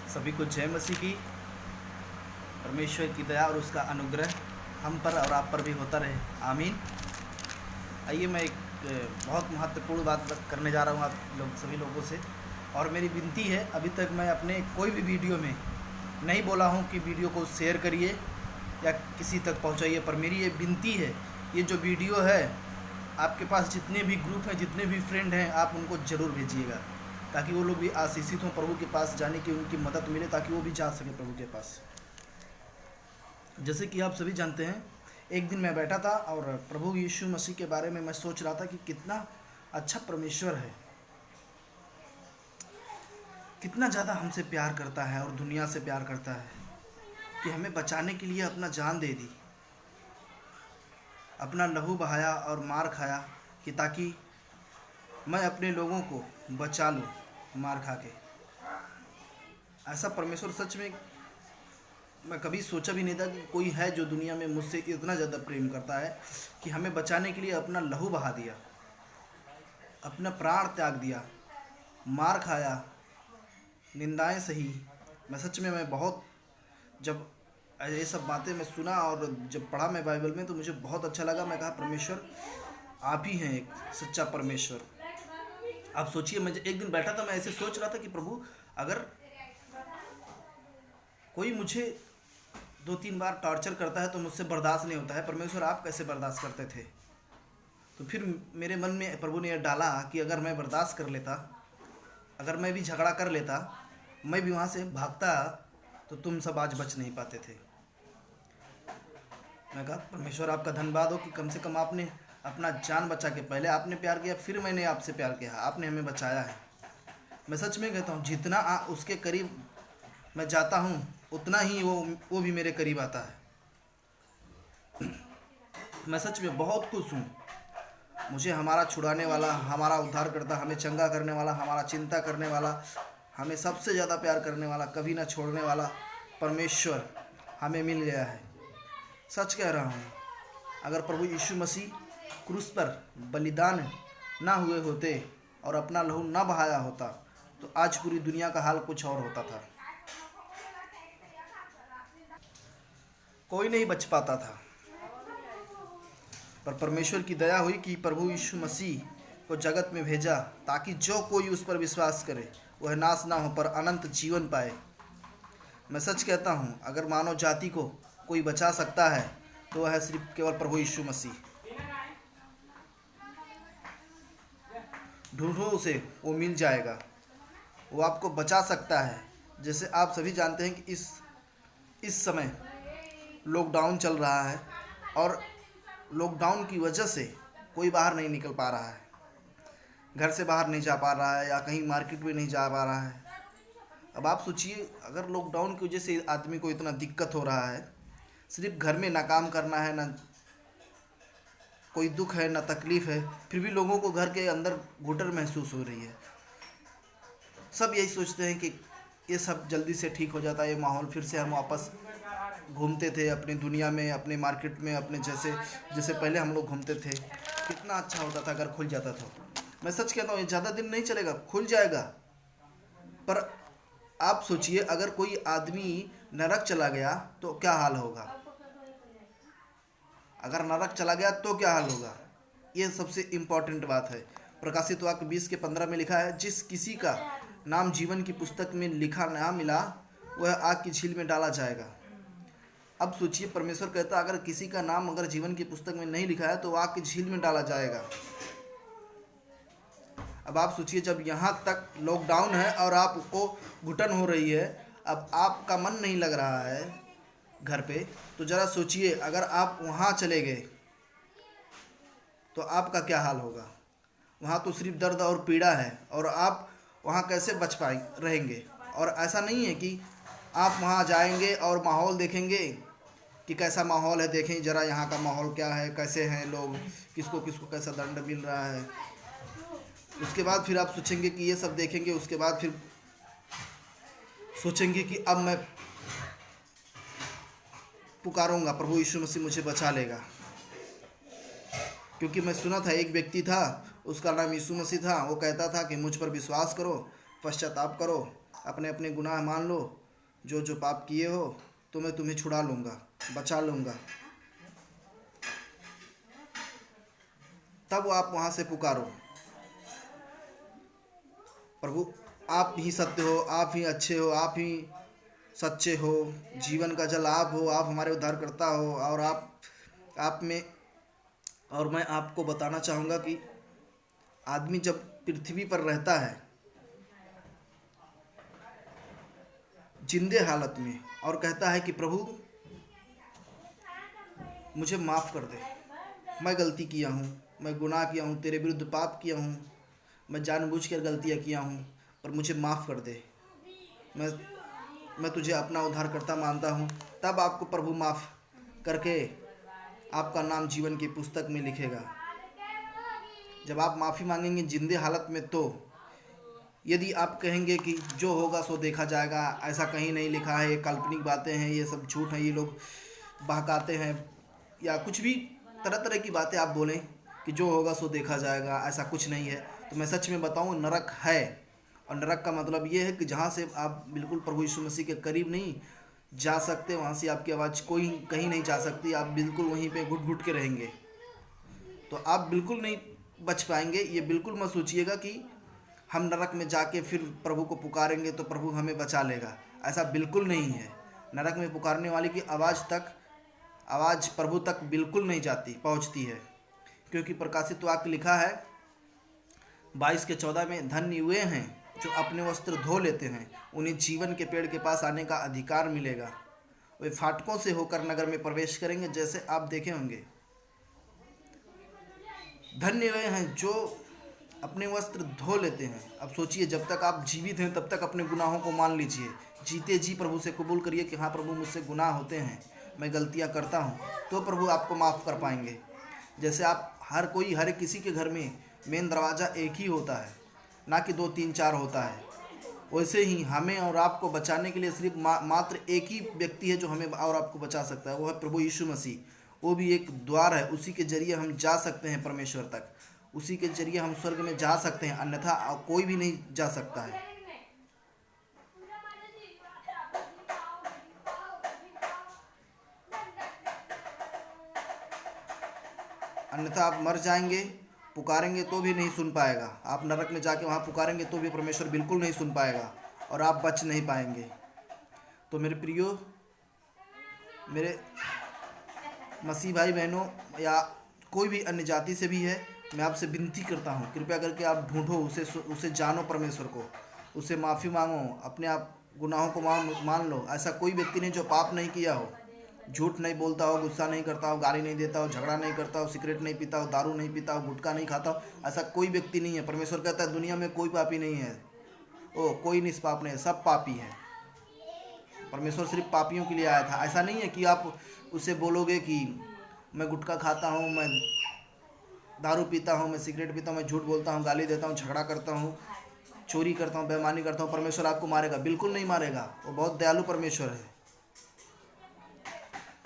सभी को जय मसीह की। परमेश्वर की दया और उसका अनुग्रह हम पर और आप पर भी होता रहे, आमीन। आइए, मैं एक बहुत महत्वपूर्ण बात करने जा रहा हूँ आप लोग सभी लोगों से। और मेरी विनती है, अभी तक मैं अपने कोई भी वीडियो में नहीं बोला हूँ कि वीडियो को शेयर करिए या किसी तक पहुँचाइए, पर मेरी ये विनती है, ये जो वीडियो है आपके पास जितने भी ग्रुप हैं, जितने भी फ्रेंड हैं, आप उनको ज़रूर भेजिएगा ताकि वो लोग भी आशीषित हों, प्रभु के पास जाने की उनकी मदद मिले ताकि वो भी जा सके प्रभु के पास। जैसे कि आप सभी जानते हैं, एक दिन मैं बैठा था और प्रभु यीशु मसीह के बारे में मैं सोच रहा था कि कितना अच्छा परमेश्वर है, कितना ज़्यादा हमसे प्यार करता है और दुनिया से प्यार करता है कि हमें बचाने के लिए अपना जान दे दी, अपना लहू बहाया और मार खाया कि ताकि मैं अपने लोगों को बचा लूँ मार खा के। ऐसा परमेश्वर सच में मैं कभी सोचा भी नहीं था कि कोई है जो दुनिया में मुझसे इतना ज़्यादा प्रेम करता है कि हमें बचाने के लिए अपना लहू बहा दिया, अपना प्राण त्याग दिया, मार खाया, निंदाएं सही। मैं सच में मैं बहुत जब ये सब बातें मैं सुना और जब पढ़ा मैं बाइबल में तो मुझे बहुत अच्छा लगा। मैं कहा परमेश्वर आप ही हैं एक सच्चा परमेश्वर। आप सोचिए, मैं एक दिन बैठा था, मैं ऐसे सोच रहा था कि प्रभु अगर कोई मुझे 2-3 बार टॉर्चर करता है तो मुझसे बर्दाश्त नहीं होता है, परमेश्वर आप कैसे बर्दाश्त करते थे? तो फिर मेरे मन में प्रभु ने यह डाला कि अगर मैं बर्दाश्त कर लेता, अगर मैं भी झगड़ा कर लेता, मैं भी वहाँ से भागता, तो तुम सब आज बच नहीं पाते थे। मैं कहा परमेश्वर आपका धन्यवाद हो कि कम से कम आपने अपना जान बचा के, पहले आपने प्यार किया फिर मैंने आपसे प्यार किया, आपने हमें बचाया है। मैं सच में कहता हूँ, जितना उसके करीब मैं जाता हूँ उतना ही वो भी मेरे करीब आता है। मैं सच में बहुत खुश हूँ। मुझे हमारा छुड़ाने वाला, हमारा उद्धार करता, हमें चंगा करने वाला, हमारा चिंता करने वाला, हमें सबसे ज़्यादा प्यार करने वाला, कभी ना छोड़ने वाला परमेश्वर हमें मिल गया है। सच कह रहा हूँ, अगर प्रभु यीशु मसीह क्रूस पर बलिदान ना हुए होते और अपना लहू ना बहाया होता तो आज पूरी दुनिया का हाल कुछ और होता था, कोई नहीं बच पाता था। पर परमेश्वर की दया हुई कि प्रभु यीशु मसीह को जगत में भेजा ताकि जो कोई उस पर विश्वास करे वह नाश ना हो पर अनंत जीवन पाए। मैं सच कहता हूँ, अगर मानव जाति को कोई बचा सकता है तो वह है सिर्फ केवल प्रभु यीशु मसीह। ढूंढो उसे, वो मिल जाएगा, वो आपको बचा सकता है। जैसे आप सभी जानते हैं कि इस समय लॉकडाउन चल रहा है और लॉकडाउन की वजह से कोई बाहर नहीं निकल पा रहा है, घर से बाहर नहीं जा पा रहा है या कहीं मार्केट में नहीं जा पा रहा है। अब आप सोचिए, अगर लॉकडाउन की वजह से आदमी को इतना दिक्कत हो रहा है, सिर्फ घर में ना काम करना है, ना कोई दुख है, ना तकलीफ़ है, फिर भी लोगों को घर के अंदर घुटन महसूस हो रही है। सब यही सोचते हैं कि ये सब जल्दी से ठीक हो जाता है, ये माहौल फिर से हम वापस घूमते थे अपनी दुनिया में, अपने मार्केट में, अपने जैसे पहले हम लोग घूमते थे। कितना अच्छा होता था अगर खुल जाता था। मैं सच कहता हूँ, ये ज़्यादा दिन नहीं चलेगा, खुल जाएगा। पर आप सोचिए, अगर कोई आदमी नरक चला गया तो क्या हाल होगा? अगर नरक चला गया तो क्या हाल होगा? ये सबसे इम्पॉर्टेंट बात है। प्रकाशित वाक्य 20:15 में लिखा है, जिस किसी का नाम जीवन की पुस्तक में लिखा ना मिला वह आग की झील में डाला जाएगा। अब सोचिए, परमेश्वर कहता अगर किसी का नाम अगर जीवन की पुस्तक में नहीं लिखा है तो आग की झील में डाला जाएगा। अब आप सोचिए, जब यहाँ तक लॉकडाउन है और आपको घुटन हो रही है, अब आपका मन नहीं लग रहा है घर पे, तो ज़रा सोचिए अगर आप वहाँ चले गए तो आपका क्या हाल होगा? वहाँ तो सिर्फ दर्द और पीड़ा है और आप वहाँ कैसे बच पाए रहेंगे? और ऐसा नहीं है कि आप वहाँ जाएंगे और माहौल देखेंगे कि कैसा माहौल है, देखें ज़रा यहाँ का माहौल क्या है, कैसे हैं लोग, किसको किसको कैसा दंड मिल रहा है। उसके बाद फिर आप सोचेंगे कि ये सब देखेंगे, उसके बाद फिर सोचेंगे कि अब मैं पुकारूंगा, प्रभु यीशु मसीह मुझे बचा लेगा। क्योंकि मैं सुना था एक व्यक्ति था, उसका नाम यीशु मसीह था, वो कहता था कि मुझ पर विश्वास करो, पश्चाताप करो, अपने अपने गुनाह मान लो, जो जो पाप किए हो तो मैं तुम्हें छुड़ा लूँगा, बचा लूँगा। तब आप वहाँ से पुकारो, प्रभु आप ही सत्य हो, आप ही अच्छे हो, आप ही सच्चे हो, जीवन का जल आप हो, आप हमारे उद्धारकर्ता हो। और आप में, और मैं आपको बताना चाहूँगा कि आदमी जब पृथ्वी पर रहता है जिंदे हालत में और कहता है कि प्रभु मुझे माफ़ कर दे, मैं गलती किया हूँ, मैं गुनाह किया हूँ, तेरे विरुद्ध पाप किया हूँ, मैं जानबूझकर गलतियाँ किया हूँ, पर मुझे माफ़ कर दे, मैं तुझे अपना उद्धारकर्ता मानता हूँ। तब आपको प्रभु माफ़ करके आपका नाम जीवन की पुस्तक में लिखेगा। जब आप माफ़ी मांगेंगे जिंदे हालत में, तो यदि आप कहेंगे कि जो होगा सो देखा जाएगा, ऐसा कहीं नहीं लिखा है, ये काल्पनिक बातें हैं, ये सब झूठ हैं, ये लोग बहकाते हैं, या कुछ भी तरह तरह की बातें आप बोलें कि जो होगा सो देखा जाएगा, ऐसा कुछ नहीं है, तो मैं सच में बताऊं नरक है। और नरक का मतलब ये है कि जहाँ से आप बिल्कुल प्रभु यीशु मसीह के करीब नहीं जा सकते, वहाँ से आपकी आवाज़ कोई कहीं नहीं जा सकती, आप बिल्कुल वहीं पे घुट घुट के रहेंगे, तो आप बिल्कुल नहीं बच पाएंगे। ये बिल्कुल मत सोचिएगा कि हम नरक में जाके फिर प्रभु को पुकारेंगे तो प्रभु हमें बचा लेगा, ऐसा बिल्कुल नहीं है। नरक में पुकारने वाले की आवाज़ प्रभु तक बिल्कुल नहीं जाती, पहुंचती है, क्योंकि प्रकाशित वाक्य लिखा है 22:14 में, धन्य हुए हैं जो अपने वस्त्र धो लेते हैं, उन्हें जीवन के पेड़ के पास आने का अधिकार मिलेगा, वे फाटकों से होकर नगर में प्रवेश करेंगे, जैसे आप देखे होंगे। धन्य हुए हैं जो अपने वस्त्र धो लेते हैं। अब सोचिए, जब तक आप जीवित हैं तब तक अपने गुनाहों को मान लीजिए, जीते जी प्रभु से कबूल करिए कि हाँ प्रभु मुझसे गुनाह होते हैं, मैं गलतियाँ करता हूँ, तो प्रभु आपको माफ़ कर पाएंगे। जैसे आप हर किसी के घर में मेन दरवाज़ा एक ही होता है, ना कि 2 3 4 होता है, वैसे ही हमें और आपको बचाने के लिए सिर्फ मात्र एक ही व्यक्ति है जो हमें और आपको बचा सकता है, वो है प्रभु यीशु मसीह। वो भी एक द्वार है, उसी के जरिए हम जा सकते हैं परमेश्वर तक, उसी के जरिए हम स्वर्ग में जा सकते हैं, अन्यथा कोई भी नहीं जा सकता है। अन्यथा आप मर जाएंगे, पुकारेंगे तो भी नहीं सुन पाएगा, आप नरक में जाके वहाँ पुकारेंगे तो भी परमेश्वर बिल्कुल नहीं सुन पाएगा और आप बच नहीं पाएंगे। तो मेरे प्रियो, मेरे मसीह भाई बहनों, या कोई भी अन्य जाति से भी है, मैं आपसे विनती करता हूँ, कृपया करके आप ढूंढो उसे जानो, परमेश्वर को, उससे माफ़ी मांगो, अपने आप गुनाहों को मान लो। ऐसा कोई व्यक्ति नहीं जो पाप नहीं किया हो, झूठ नहीं बोलता हो, गुस्सा नहीं करता हो, गाली नहीं देता हो, झगड़ा नहीं करता हो, सिगरेट नहीं पीता हो, दारू नहीं पीता हो, गुटखा नहीं खाता हो, ऐसा कोई व्यक्ति नहीं है। परमेश्वर कहता है दुनिया में कोई पापी नहीं है, कोई निष्पाप नहीं है, सब पापी है। परमेश्वर सिर्फ पापियों के लिए आया था। ऐसा नहीं है कि आप उसे बोलोगे कि मैं गुटखा खाता हूँ, मैं दारू पीता हूँ, मैं सिगरेट पीता हूँ, मैं झूठ बोलता हूँ, गाली देता हूँ, झगड़ा करता हूँ, चोरी करता हूँ, बेईमानी करता हूँ, परमेश्वर आपको मारेगा? बिल्कुल नहीं मारेगा। वो बहुत दयालु परमेश्वर है,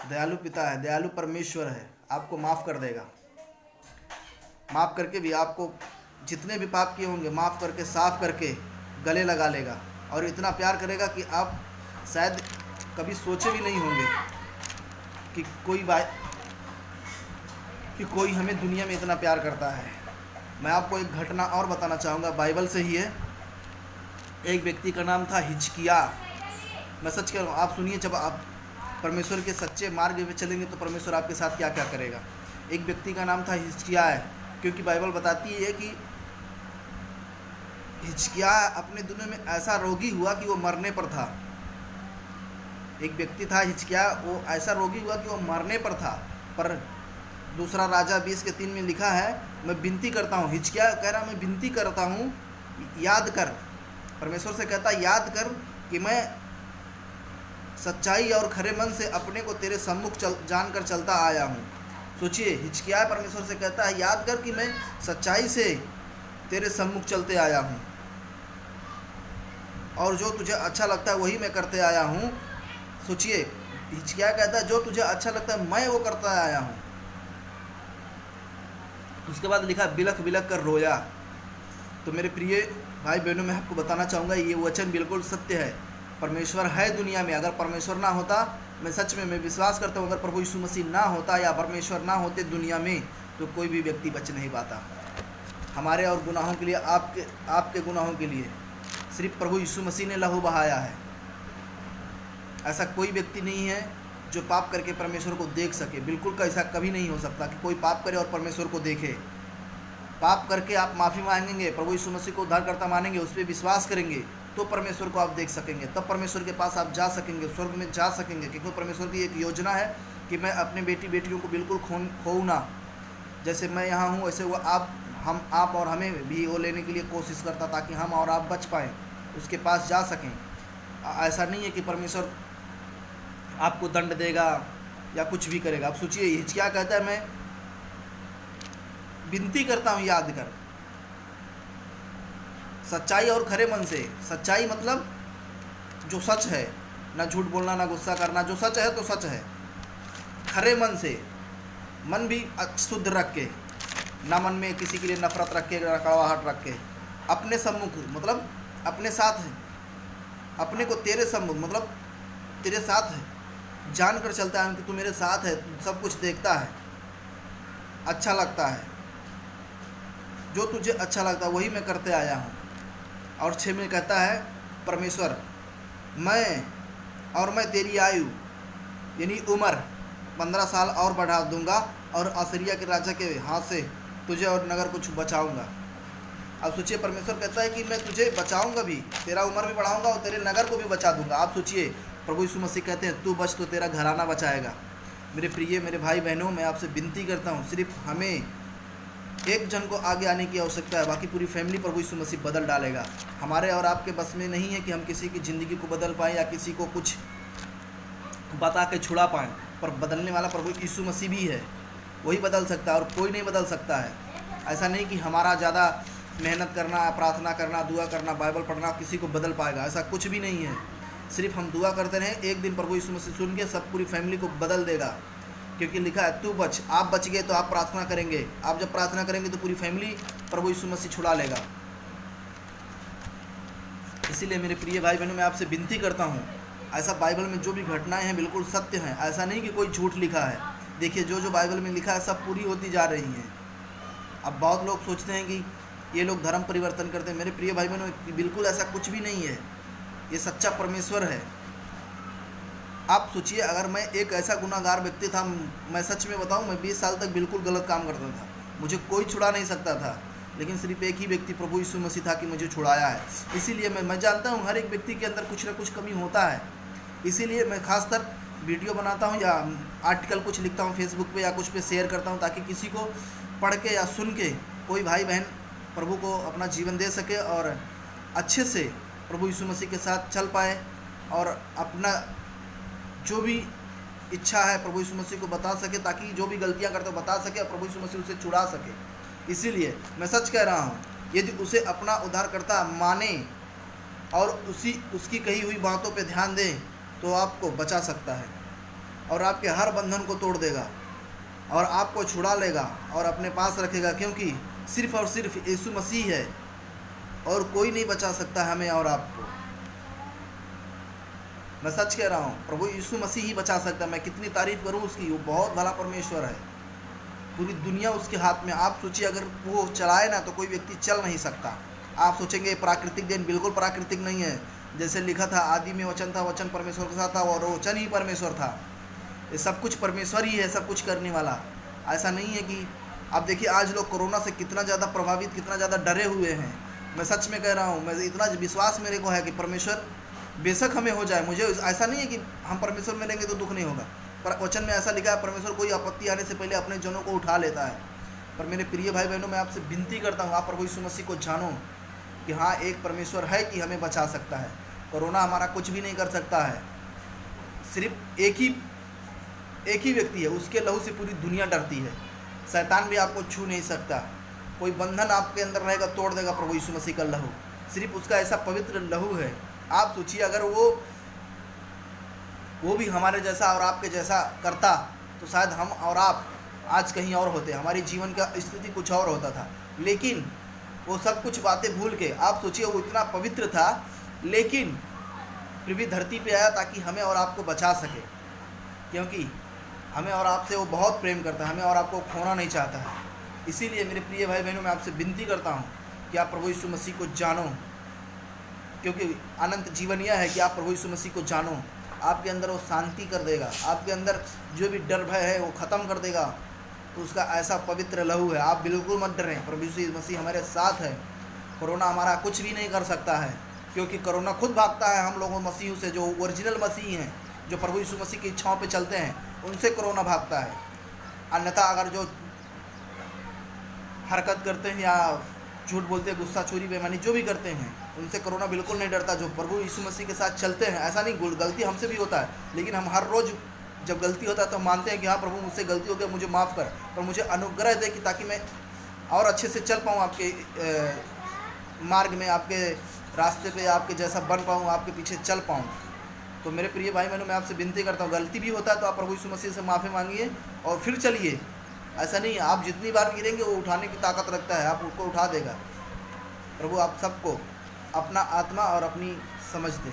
दयालु पिता है, दयालु परमेश्वर है, आपको माफ़ कर देगा। माफ़ करके भी आपको जितने भी पाप किए होंगे माफ़ करके, साफ करके गले लगा लेगा, और इतना प्यार करेगा कि आप शायद कभी सोचे भी नहीं होंगे कि कोई हमें दुनिया में इतना प्यार करता है। मैं आपको एक घटना और बताना चाहूँगा, बाइबल से ही है। एक व्यक्ति का नाम था हिजकिया। मैं सच कह रहा हूँ, आप सुनिए, जब आप परमेश्वर के सच्चे मार्ग में चलेंगे तो परमेश्वर आपके साथ क्या क्या करेगा। एक व्यक्ति का नाम था हिजकिया है, क्योंकि बाइबल बताती है कि हिजकिया अपने दिनों में ऐसा रोगी हुआ कि वो मरने पर था। एक व्यक्ति था हिजकिया, वो ऐसा रोगी हुआ कि वो मरने पर था। पर दूसरा राजा 20:3 में लिखा है, मैं विनती करता हूँ, हिजकिया कह रहा मैं विनती करता हूँ, याद कर, परमेश्वर से कहता याद कर कि मैं सच्चाई और खरे मन से अपने को तेरे सम्मुख जानकर चलता आया हूँ। सोचिए, हिजकिया परमेश्वर से कहता है याद कर कि मैं सच्चाई से तेरे सम्मुख चलते आया हूँ, और जो तुझे अच्छा लगता है वही मैं करते आया हूँ। सोचिए, हिजकिया कहता है जो तुझे अच्छा लगता है मैं वो करता आया हूँ। उसके बाद लिखा बिलख बिलख कर रोया। तो मेरे प्रिय भाई बहनों, मैं आपको बताना चाहूँगा ये वचन बिल्कुल सत्य है। परमेश्वर है दुनिया में। अगर परमेश्वर ना होता, मैं सच में मैं विश्वास करता हूँ, अगर प्रभु यीशु मसीह ना होता या परमेश्वर ना होते दुनिया में, तो कोई भी व्यक्ति बच नहीं पाता। हमारे और गुनाहों के लिए, आपके गुनाहों के लिए सिर्फ प्रभु यीशु मसीह ने लहू बहाया है। ऐसा कोई व्यक्ति नहीं है जो पाप करके परमेश्वर को देख सके। बिल्कुल का ऐसा कभी नहीं हो सकता कि कोई पाप करे और परमेश्वर को देखे। पाप करके आप माफ़ी मांगेंगे, प्रभु यीशु मसीह को उद्धारकर्ता मानेंगे, उस पर विश्वास करेंगे, तो परमेश्वर को आप देख सकेंगे। तब परमेश्वर के पास आप जा सकेंगे, स्वर्ग में जा सकेंगे। क्योंकि परमेश्वर की एक योजना है कि मैं अपने बेटी बेटियों को बिल्कुल खोऊँ ना। जैसे मैं यहाँ हूँ, वैसे वो आप और हमें भी वो लेने के लिए कोशिश करता, ताकि हम और आप बच पाएँ, उसके पास जा सकें। ऐसा नहीं है कि परमेश्वर आपको दंड देगा या कुछ भी करेगा। आप सोचिए, हिजकिय्याह कहता है, मैं विनती करता हूँ याद कर, सच्चाई और खरे मन से। सच्चाई मतलब जो सच है, ना झूठ बोलना, ना गुस्सा करना, जो सच है तो सच है। खरे मन से, मन भी शुद्ध रख के, ना मन में किसी के लिए नफरत रख के, ना कड़वाहट रख के। अपने सम्मुख मतलब अपने साथ है, अपने को तेरे सम्मुख मतलब तेरे साथ है, जान कर चलता है कि तू मेरे साथ है, सब कुछ देखता है, अच्छा लगता है। जो तुझे अच्छा लगता है वही मैं करते आया हूँ। और 6 में कहता है परमेश्वर, मैं तेरी आयु यानी उम्र 15 साल और बढ़ा दूंगा, और असीरिया के राजा के हाथ से तुझे और नगर को बचाऊंगा। अब सोचिए, परमेश्वर कहता है कि मैं तुझे बचाऊंगा भी, तेरा उम्र भी बढ़ाऊंगा और तेरे नगर को भी बचा दूंगा। आप सोचिए, प्रभु यीशु मसीह कहते हैं तू बच तो तेरा घराना बचाएगा। मेरे प्रिय मेरे भाई बहनों, मैं आपसे विनती करता हूँ, सिर्फ हमें एक जन को आगे आने की आवश्यकता है, बाकी पूरी फैमिली प्रभु यीशु मसीह बदल डालेगा। हमारे और आपके बस में नहीं है कि हम किसी की ज़िंदगी को बदल पाएँ या किसी को कुछ बता के छुड़ा पाएँ, पर बदलने वाला प्रभु यीशु मसीह भी है, वही बदल सकता है और कोई नहीं बदल सकता है। ऐसा नहीं कि हमारा ज़्यादा मेहनत करना, प्रार्थना करना, दुआ करना, बाइबल पढ़ना किसी को बदल पाएगा, ऐसा कुछ भी नहीं है। सिर्फ हम दुआ करते रहें, एक दिन प्रभु यीशु मसीह सुन के सब पूरी फैमिली को बदल देगा। क्योंकि लिखा है तू बच, आप बच गए तो आप प्रार्थना करेंगे, आप जब प्रार्थना करेंगे तो पूरी फैमिली प्रभु यीशु मसीह छुड़ा लेगा। इसीलिए मेरे प्रिय भाई बहनों, मैं आपसे विनती करता हूँ, ऐसा बाइबल में जो भी घटनाएं हैं बिल्कुल सत्य हैं, ऐसा नहीं कि कोई झूठ लिखा है। देखिए, जो बाइबल में लिखा है सब पूरी होती जा रही हैं। अब बहुत लोग सोचते हैं कि ये लोग धर्म परिवर्तन करते हैं। मेरे प्रिय भाई बहनों, बिल्कुल ऐसा कुछ भी नहीं है। ये सच्चा परमेश्वर है। आप सोचिए, अगर मैं एक ऐसा गुनाहगार व्यक्ति था, मैं सच में बताऊं, मैं 20 साल तक बिल्कुल गलत काम करता था, मुझे कोई छुड़ा नहीं सकता था, लेकिन सिर्फ एक ही व्यक्ति प्रभु यीशु मसीह था कि मुझे छुड़ाया है। इसीलिए मैं जानता हूं हर एक व्यक्ति के अंदर कुछ ना कुछ कमी होता है। इसीलिए मैं खासकर वीडियो बनाता हूं या आर्टिकल कुछ लिखता हूं फेसबुक पे या कुछ पे शेयर करता हूं, ताकि किसी को पढ़ के या सुन के कोई भाई बहन प्रभु को अपना जीवन दे सके और अच्छे से प्रभु यीशु मसीह के साथ चल पाए और अपना जो भी इच्छा है प्रभु यीशु मसीह को बता सके, ताकि जो भी गलतियां करते बता सके और प्रभु यीशु मसीह उसे छुड़ा सके। इसीलिए मैं सच कह रहा हूं, यदि उसे अपना उद्धारकर्ता माने और उसकी कही हुई बातों पे ध्यान दें, तो आपको बचा सकता है और आपके हर बंधन को तोड़ देगा और आपको छुड़ा लेगा और अपने पास रखेगा। क्योंकि सिर्फ और सिर्फ यीशु मसीह है और कोई नहीं बचा सकता हमें और आपको। मैं सच कह रहा हूँ, प्रभु यीशु मसीह ही बचा सकता है। मैं कितनी तारीफ करूँ उसकी, वो बहुत भला परमेश्वर है, पूरी दुनिया उसके हाथ में। आप सोचिए, अगर वो चलाए ना तो कोई व्यक्ति चल नहीं सकता। आप सोचेंगे प्राकृतिक देन, बिल्कुल प्राकृतिक नहीं है। जैसे लिखा था, आदि में वचन था, वचन परमेश्वर के साथ था और वचन ही परमेश्वर था। ये सब कुछ परमेश्वर ही है, सब कुछ करने वाला। ऐसा नहीं है कि आप देखिए, आज लोग कोरोना से कितना ज़्यादा प्रभावित, कितना ज़्यादा डरे हुए हैं। मैं सच में कह रहा हूँ, मैं इतना विश्वास मेरे को है कि परमेश्वर बेशक हमें हो जाए, मुझे ऐसा नहीं है कि हम परमेश्वर में रहेंगे तो दुख नहीं होगा, पर वचन में ऐसा लिखा है, परमेश्वर कोई आपत्ति आने से पहले अपने जनों को उठा लेता है। पर मेरे प्रिय भाई बहनों, मैं आपसे विनती करता हूँ, आप प्रभु यीशु मसीह को जानो कि हाँ, एक परमेश्वर है कि हमें बचा सकता है। कोरोना हमारा कुछ भी नहीं कर सकता है। सिर्फ एक ही व्यक्ति है, उसके लहू से पूरी दुनिया डरती है। शैतान भी आपको छू नहीं सकता। कोई बंधन आपके अंदर रहेगा तोड़ देगा प्रभु यीशु मसीह का लहू। सिर्फ उसका ऐसा पवित्र लहू है। आप सोचिए, अगर वो भी हमारे जैसा और आपके जैसा करता तो शायद हम और आप आज कहीं और होते, हमारी जीवन का स्थिति कुछ और होता था। लेकिन वो सब कुछ बातें भूल के, आप सोचिए वो इतना पवित्र था, लेकिन फिर भी धरती पे आया ताकि हमें और आपको बचा सके, क्योंकि हमें और आपसे वो बहुत प्रेम करता है, हमें और आपको खोना नहीं चाहता है। इसीलिए मेरे प्रिय भाई बहनों, मैं आपसे विनती करता हूँ कि आप प्रभु यीशु मसीह को जानो, क्योंकि अनंत जीवन यह है कि आप प्रभु यीशु मसीह को जानो। आपके अंदर वो शांति कर देगा, आपके अंदर जो भी डर भय है वो ख़त्म कर देगा। तो उसका ऐसा पवित्र लहू है, आप बिल्कुल मत डरें, प्रभु यीशु मसीह हमारे साथ है। कोरोना हमारा कुछ भी नहीं कर सकता है, क्योंकि कोरोना खुद भागता है हम लोगों मसीह से, जो ओरिजिनल मसीह हैं, जो प्रभु यीशु मसीह की इच्छाओं पे चलते हैं, उनसे कोरोना भागता है। अन्यथा अगर जो हरकत करते हैं या झूठ बोलते हैं, गुस्सा चोरी बेईमानी जो भी करते हैं, उनसे कोरोना बिल्कुल नहीं डरता। जो प्रभु यीशु मसीह के साथ चलते हैं, ऐसा नहीं, गलती हमसे भी होता है, लेकिन हम हर रोज़ जब गलती होता है तो हम मानते हैं कि हाँ प्रभु मुझसे गलती हो गया, मुझे माफ़ कर, पर मुझे अनुग्रह दे कि ताकि मैं और अच्छे से चल पाऊँ आपके मार्ग में, आपके रास्ते पे, आपके जैसा बन पाऊँ, आपके पीछे चल पाऊँ। तो मेरे प्रिय भाई बहनों, मैं आपसे विनती करता हूँ, गलती भी होता है तो आप प्रभु यीशु मसीह से माफ़ी मांगिए और फिर चलिए। ऐसा नहीं है, आप जितनी बार गिरेंगे वो उठाने की ताकत रखता है, आप उसको उठा देगा। प्रभु आप सबको अपना आत्मा और अपनी समझ दे।